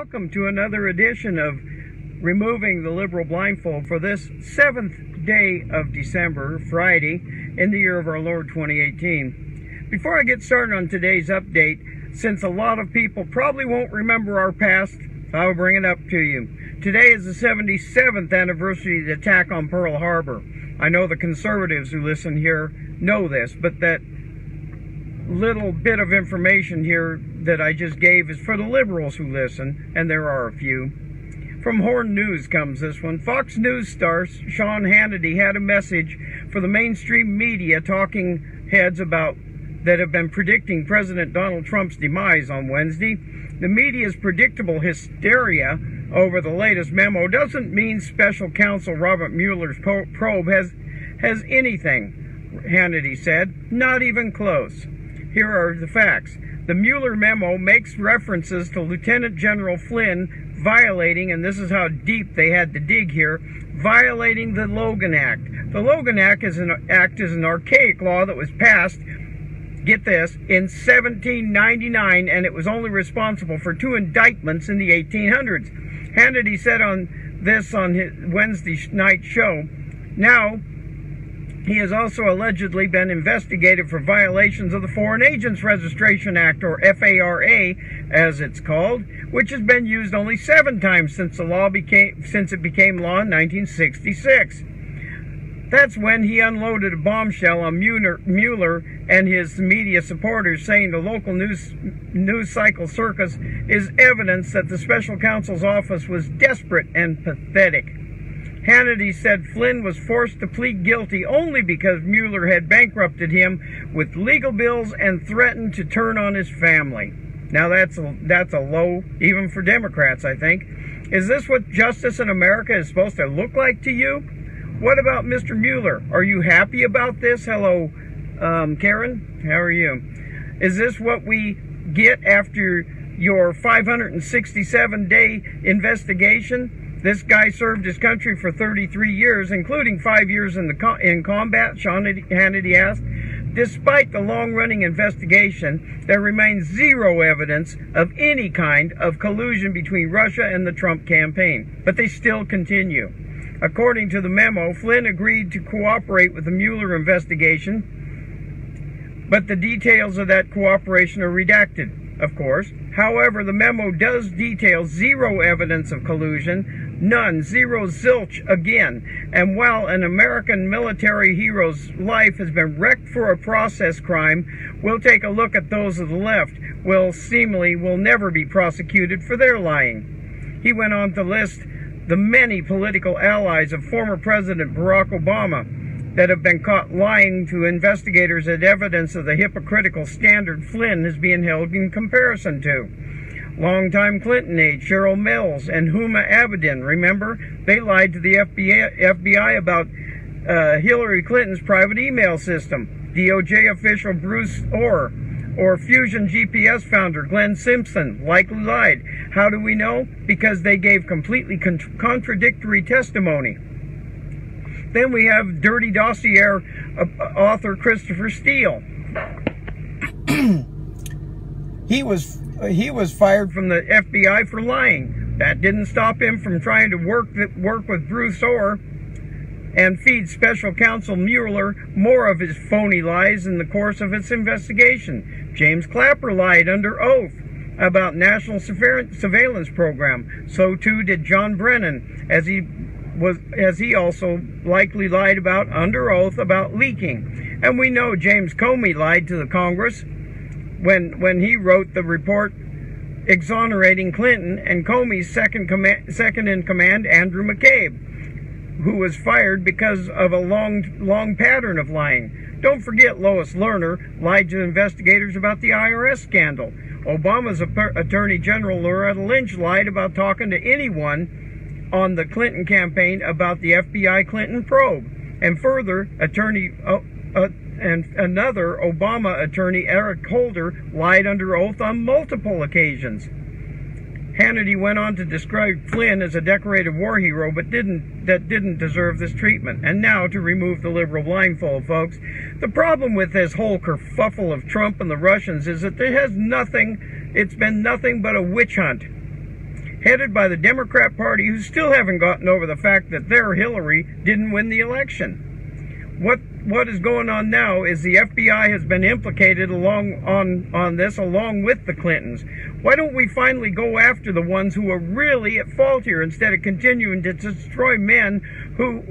welcome to another edition of Removing the Liberal Blindfold for this 7th day of December, Friday, in the year of our Lord 2018. Before I get started on today's update, since a lot of people probably won't remember our past, I'll bring it up to you. Today is the 77th anniversary of the attack on Pearl Harbor. I know the conservatives who listen here know this, but that little bit of information here that I just gave is for the liberals who listen, and there are a few. From Horn News comes this one. Fox News star Sean Hannity had a message for the mainstream media talking heads that have been predicting President Donald Trump's demise on Wednesday. The media's predictable hysteria over the latest memo doesn't mean special counsel Robert Mueller's probe has anything, Hannity said. Not even close. Here are the facts. The Meuller memo makes references to Lieutenant General Flynn violating, and this is how deep they had to dig here, violating the Logan Act. The Logan Act is an archaic law that was passed, get this, in 1799, and it was only responsible for 2 indictments in the 1800s. Hannity said on his Wednesday night show, now, he has also allegedly been investigated for violations of the Foreign Agents Registration Act, or FARA, as it's called, which has been used only 7 times since it became law in 1966. That's when he unloaded a bombshell on Meuller and his media supporters, saying the local news cycle circus is evidence that the special counsel's office was desperate and pathetic. Hannity said Flynn was forced to plead guilty only because Meuller had bankrupted him with legal bills and threatened to turn on his family. Now that's a low, even for Democrats, I think. Is this what justice in America is supposed to look like to you? What about Mr. Meuller? Are you happy about this? Hello, Karen. How are you? Is this what we get after your 567-day investigation? This guy served his country for 33 years, including 5 years in combat, Sean Hannity asked. Despite the long-running investigation, there remains zero evidence of any kind of collusion between Russia and the Trump campaign, but they still continue. According to the memo, Flynn agreed to cooperate with the Meuller investigation, but the details of that cooperation are redacted, of course. However, the memo does detail zero evidence of collusion, none, zero, zilch again. And while an American military hero's life has been wrecked for a process crime, we'll take a look at those of the left. Will never be prosecuted for their lying. He went on to list the many political allies of former President Barack Obama that have been caught lying to investigators as evidence of the hypocritical standard Flynn is being held in comparison to. Longtime Clinton aide Cheryl Mills and Huma Abedin, remember? They lied to the FBI about Hillary Clinton's private email system. DOJ official Bruce Orr, or Fusion GPS founder Glenn Simpson, likely lied. How do we know? Because they gave completely contradictory testimony. Then we have Dirty Dossier author Christopher Steele. He was fired from the FBI for lying. That didn't stop him from trying to work with Bruce Orr and feed special counsel Meuller more of his phony lies in the course of its investigation. James Clapper lied under oath about National Surveillance Program. So too did John Brennan, as he also likely lied about under oath about leaking. And we know James Comey lied to the Congress when he wrote the report exonerating Clinton and Comey's second in command, Andrew McCabe, who was fired because of a long pattern of lying. Don't forget Lois Lerner lied to investigators about the IRS scandal. Obama's Attorney General Loretta Lynch lied about talking to anyone on the Clinton campaign about the FBI Clinton probe. And further, another Obama attorney, Eric Holder, lied under oath on multiple occasions. Hannity went on to describe Flynn as a decorated war hero, but didn't deserve this treatment. And now to remove the liberal blindfold, folks. The problem with this whole kerfuffle of Trump and the Russians is that it's been nothing but a witch hunt. headed by the Democrat Party, who still haven't gotten over the fact that their Hillary didn't win the election. What is going on now is the FBI has been implicated on this along with the Clintons. Why don't we finally go after the ones who are really at fault here instead of continuing to destroy the man who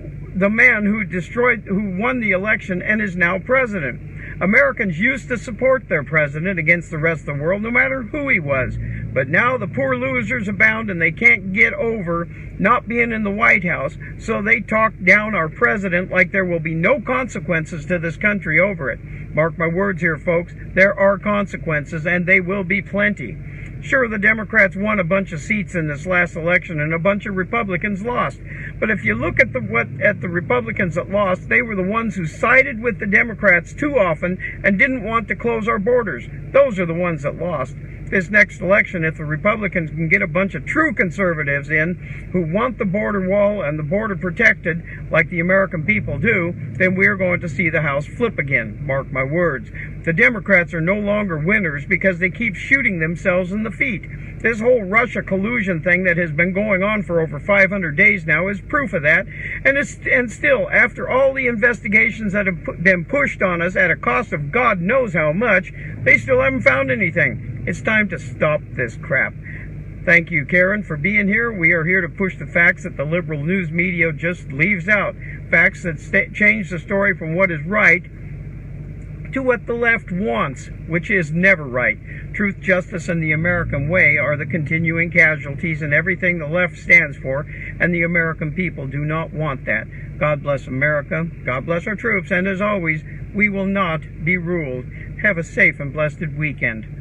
won the election and is now president? Americans used to support their president against the rest of the world, no matter who he was. But now the poor losers abound, and they can't get over not being in the White House, so they talk down our president like there will be no consequences to this country over it. Mark my words here, folks. There are consequences, and they will be plenty. Sure, the Democrats won a bunch of seats in this last election, and a bunch of Republicans lost. But if you look at the Republicans that lost, they were the ones who sided with the Democrats too often and didn't want to close our borders. Those are the ones that lost. This next election, if the Republicans can get a bunch of true conservatives in who want the border wall and the border protected like the American people do, then we're going to see the House flip again. Mark my words. The Democrats are no longer winners because they keep shooting themselves in the feet. This whole Russia collusion thing that has been going on for over 500 days now is proof of that. And still, after all the investigations that have been pushed on us at a cost of God knows how much, they still haven't found anything. It's time to stop this crap. Thank you, Karen, for being here. We are here to push the facts that the liberal news media just leaves out. Facts that change the story from what is right to what the left wants, which is never right. Truth, justice, and the American way are the continuing casualties in everything the left stands for, and the American people do not want that. God bless America. God bless our troops, and as always, we will not be ruled. Have a safe and blessed weekend.